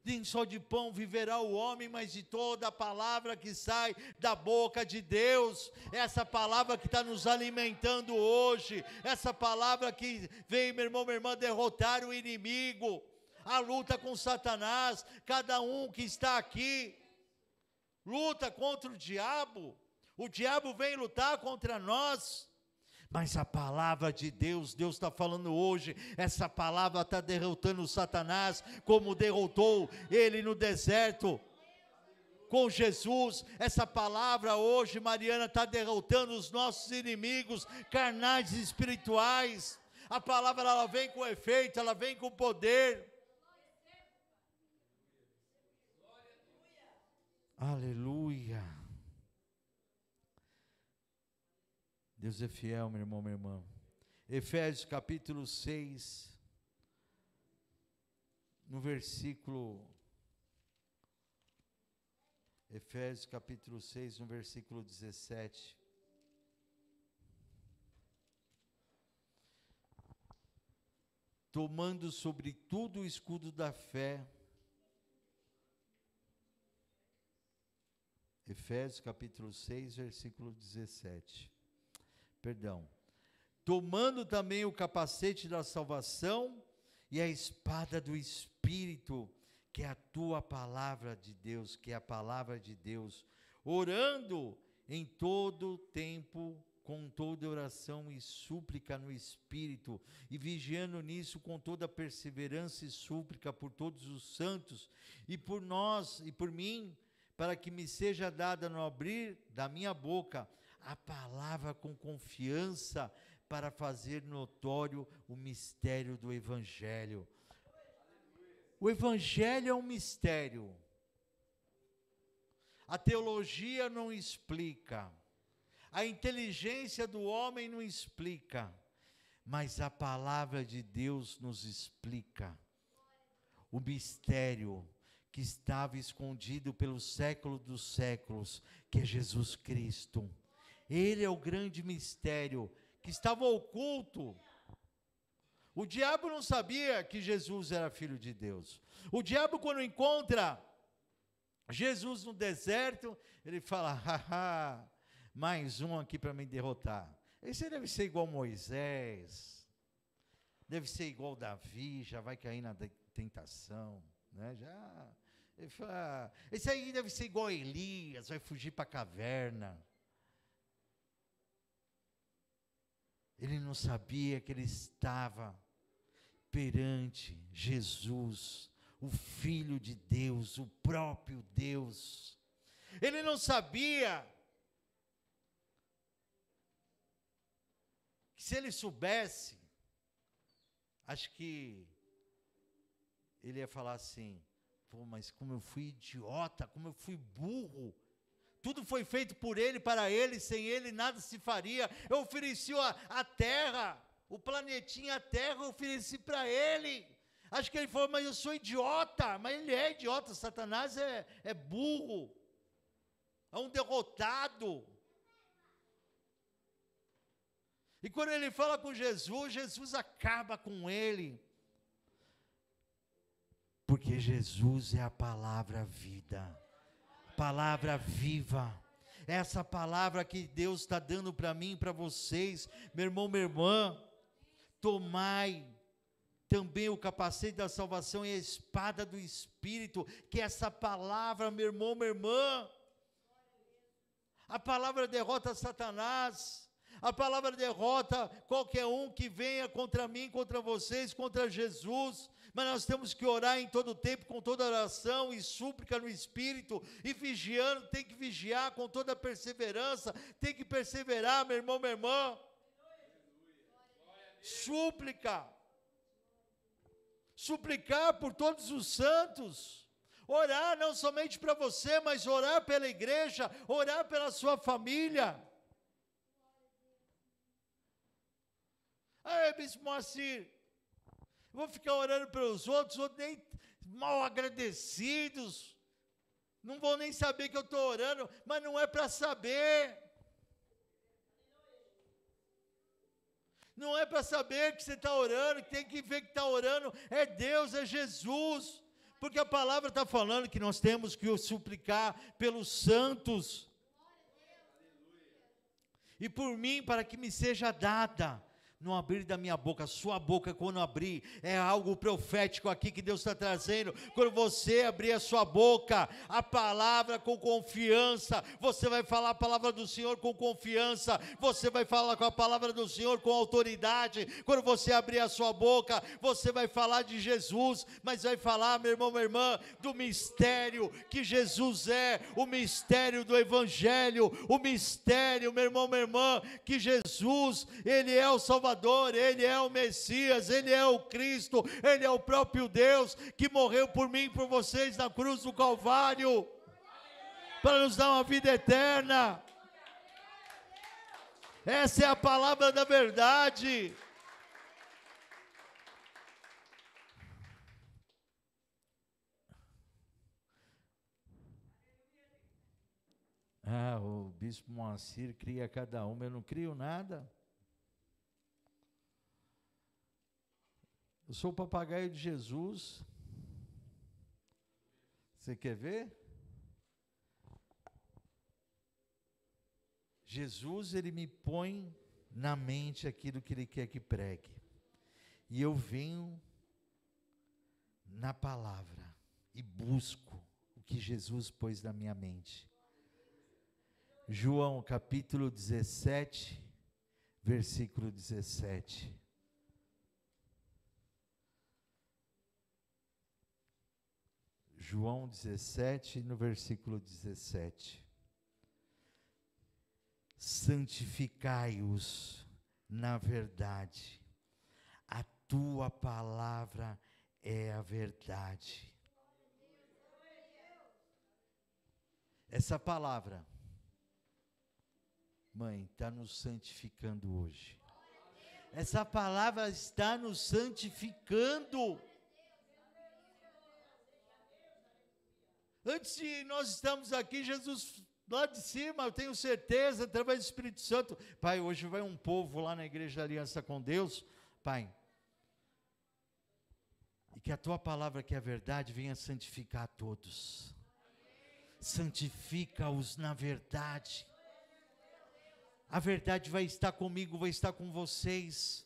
Nem só de pão viverá o homem, mas de toda a palavra que sai da boca de Deus. Essa palavra que está nos alimentando hoje, essa palavra que vem, meu irmão, minha irmã, derrotar o inimigo, a luta com Satanás. Cada um que está aqui luta contra o diabo vem lutar contra nós, mas a palavra de Deus, Deus está falando hoje, essa palavra está derrotando Satanás, como derrotou ele no deserto, com Jesus. Essa palavra hoje, Mariana, está derrotando os nossos inimigos, carnais e espirituais. A palavra, ela vem com efeito, ela vem com poder. Aleluia. Deus é fiel, meu irmão, minha irmã. Efésios capítulo 6, no versículo... Efésios capítulo 6, no versículo 17. Tomando sobre tudo o escudo da fé. Efésios capítulo 6, versículo 17. Perdão. Tomando também o capacete da salvação e a espada do Espírito, que é a tua palavra de Deus, que é a palavra de Deus, orando em todo tempo, com toda oração e súplica no Espírito, e vigiando nisso com toda perseverança e súplica por todos os santos, e por nós, e por mim, para que me seja dada no abrir da minha boca a palavra com confiança, para fazer notório o mistério do Evangelho. O Evangelho é um mistério. A teologia não explica, a inteligência do homem não explica, mas a palavra de Deus nos explica o mistério que estava escondido pelo século dos séculos, que é Jesus Cristo. Ele é o grande mistério que estava oculto. O diabo não sabia que Jesus era filho de Deus. O diabo, quando encontra Jesus no deserto, ele fala: haha, mais um aqui para me derrotar. Esse deve ser igual Moisés, deve ser igual Davi, já vai cair na tentação, né? Ele fala, esse aí deve ser igual Elias, vai fugir para a caverna. Ele não sabia que ele estava perante Jesus, o Filho de Deus, o próprio Deus. Ele não sabia que se ele soubesse, acho que ele ia falar assim: pô, mas como eu fui idiota, como eu fui burro. Tudo foi feito por ele, para ele, sem ele nada se faria. Eu ofereci a terra, o planetinha Terra, eu ofereci para ele. Acho que ele falou: mas eu sou idiota. Mas ele é idiota, Satanás é burro, é um derrotado. E quando ele fala com Jesus, Jesus acaba com ele. Porque Jesus é a palavra vida, palavra viva, essa palavra que Deus está dando para mim e para vocês, meu irmão, minha irmã. Tomai também o capacete da salvação e a espada do Espírito, que é essa palavra, meu irmão, minha irmã. A palavra derrota Satanás, A palavra derrota qualquer um que venha contra mim, contra vocês, contra Jesus. Mas nós temos que orar em todo tempo, com toda oração e súplica no Espírito, e vigiando, tem que vigiar com toda perseverança, tem que perseverar, meu irmão, minha irmã. Súplica. Suplicar por todos os santos. Orar não somente para você, mas orar pela igreja, orar pela sua família. Bispo Moacir, vou ficar orando pelos outros nem mal agradecidos, não vão nem saber que eu estou orando, mas não é para saber. Não é para saber que você está orando, que tem que ver que está orando, é Deus, é Jesus, porque a palavra está falando que nós temos que suplicar pelos santos, e por mim, para que me seja dada, no abrir da minha boca, a sua boca quando abrir, é algo profético aqui que Deus está trazendo. Quando você abrir a sua boca, a palavra com confiança, você vai falar a palavra do Senhor com confiança, você vai falar com a palavra do Senhor com autoridade. Quando você abrir a sua boca, você vai falar de Jesus, mas vai falar, meu irmão, minha irmã, do mistério que Jesus é, o mistério do Evangelho, o mistério, meu irmão, minha irmã, que Jesus, Ele é o Salvador, Ele é o Messias, Ele é o Cristo, Ele é o próprio Deus, que morreu por mim e por vocês na cruz do Calvário, para nos dar uma vida eterna. Essa é a palavra da verdade. O bispo Moacir cria cada uma, eu não crio nada. Eu sou o papagaio de Jesus. Você quer ver? Jesus, Ele me põe na mente aquilo que Ele quer que pregue. E eu venho na palavra e busco o que Jesus pôs na minha mente. João capítulo 17, versículo 17. João 17, no versículo 17. Santificai-os na verdade, a tua palavra é a verdade. Essa palavra, mãe, está nos santificando hoje. Essa palavra está nos santificando. Antes de nós estarmos aqui, Jesus, lá de cima, eu tenho certeza, através do Espírito Santo, Pai, hoje vai um povo lá na Igreja da Aliança com Deus, Pai, e que a Tua palavra, que é a verdade, venha santificar a todos. Santifica-os na verdade. A verdade vai estar comigo, vai estar com vocês.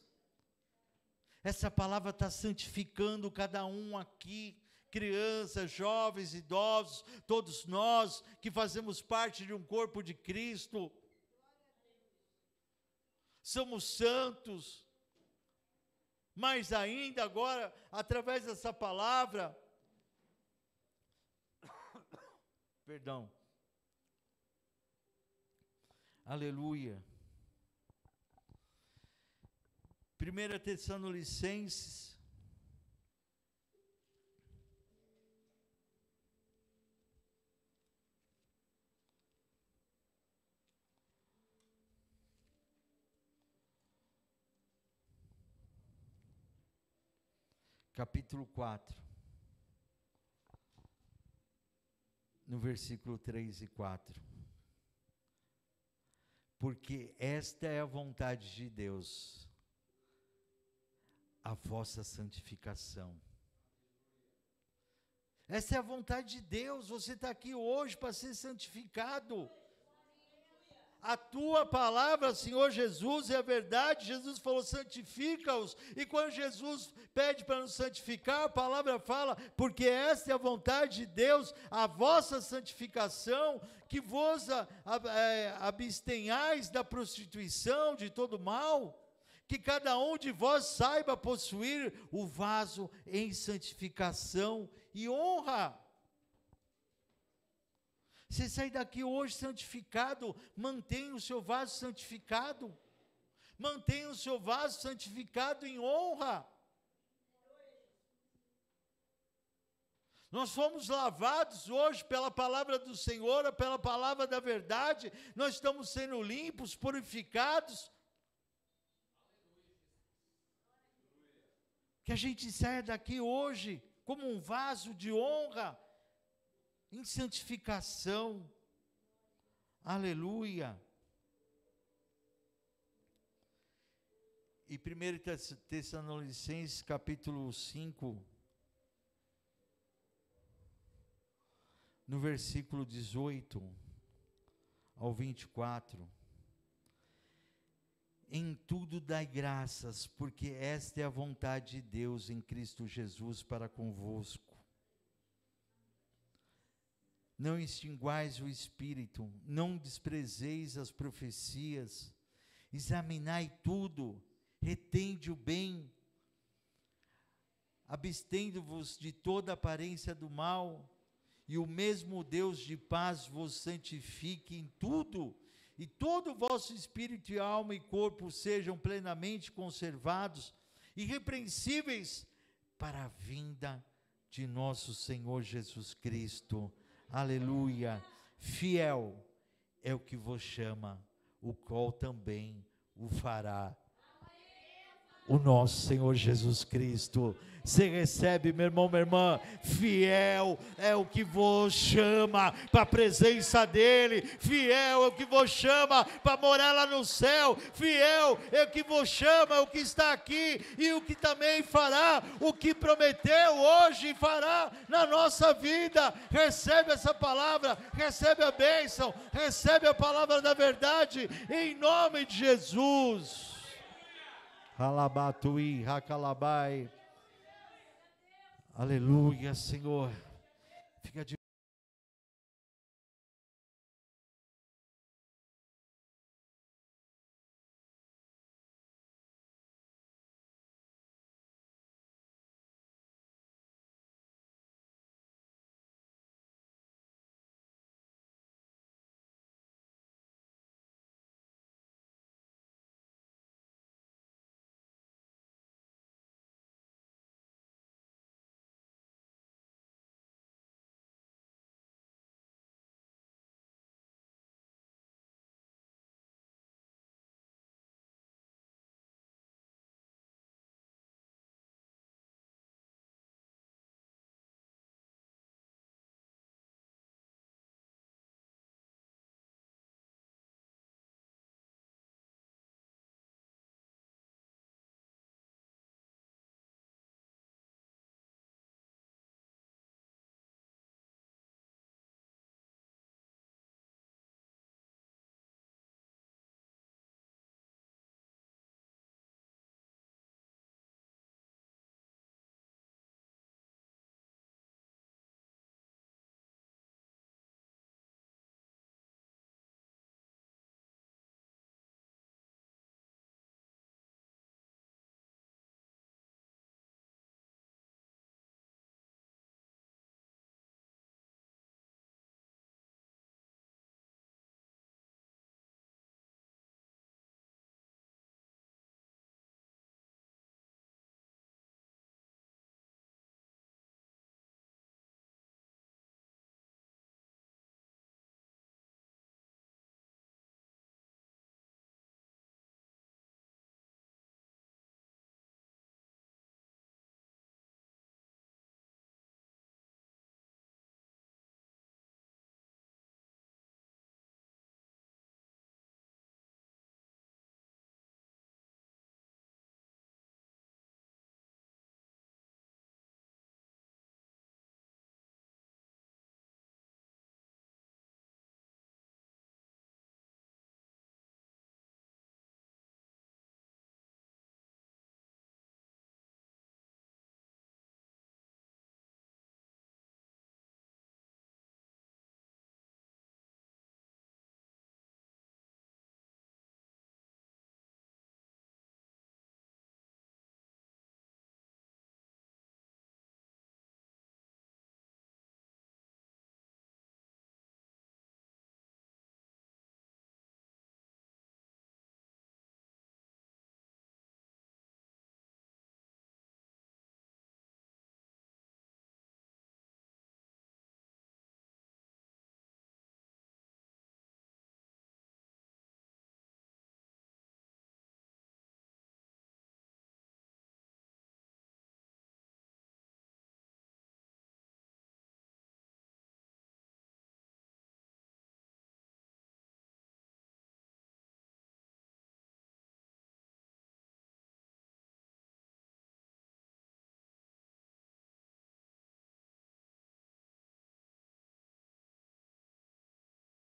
Essa palavra está santificando cada um aqui. Crianças, jovens, idosos, todos nós que fazemos parte de um corpo de Cristo, somos santos, mas ainda agora, através dessa palavra, perdão, aleluia, 1 Tessalonicenses, capítulo 4, no versículo 3 e 4. Porque esta é a vontade de Deus, a vossa santificação. Essa é a vontade de Deus, você está aqui hoje para ser santificado. A tua palavra, Senhor Jesus, é a verdade. Jesus falou, santifica-os. E quando Jesus pede para nos santificar, a palavra fala, porque esta é a vontade de Deus, a vossa santificação, que vos abstenhais da prostituição, de todo mal, que cada um de vós saiba possuir o vaso em santificação e honra. Você sai daqui hoje santificado, mantenha o seu vaso santificado, mantenha o seu vaso santificado em honra. Nós fomos lavados hoje pela palavra do Senhor, pela palavra da verdade, nós estamos sendo limpos, purificados. Que a gente saia daqui hoje como um vaso de honra, em santificação. Aleluia. E 1 Tessalonicenses capítulo 5, no versículo 18 ao 24. Em tudo dai graças, porque esta é a vontade de Deus em Cristo Jesus para convosco. Não extinguais o Espírito, não desprezeis as profecias, examinai tudo, retende o bem, abstendo-vos de toda aparência do mal, e o mesmo Deus de paz vos santifique em tudo, e todo o vosso espírito e alma e corpo sejam plenamente conservados, irrepreensíveis, para a vinda de nosso Senhor Jesus Cristo. Aleluia. Fiel é o que vos chama, o qual também o fará. O nosso Senhor Jesus Cristo. Você recebe, meu irmão, minha irmã? Fiel é o que vos chama para a presença dEle. Fiel é o que vos chama para morar lá no céu. Fiel é o que vos chama, o que está aqui e o que também fará, o que prometeu hoje fará na nossa vida. Recebe essa palavra, recebe a bênção, recebe a palavra da verdade, em nome de Jesus. Alabatui, Hakalabai. Aleluia, Senhor. Fica de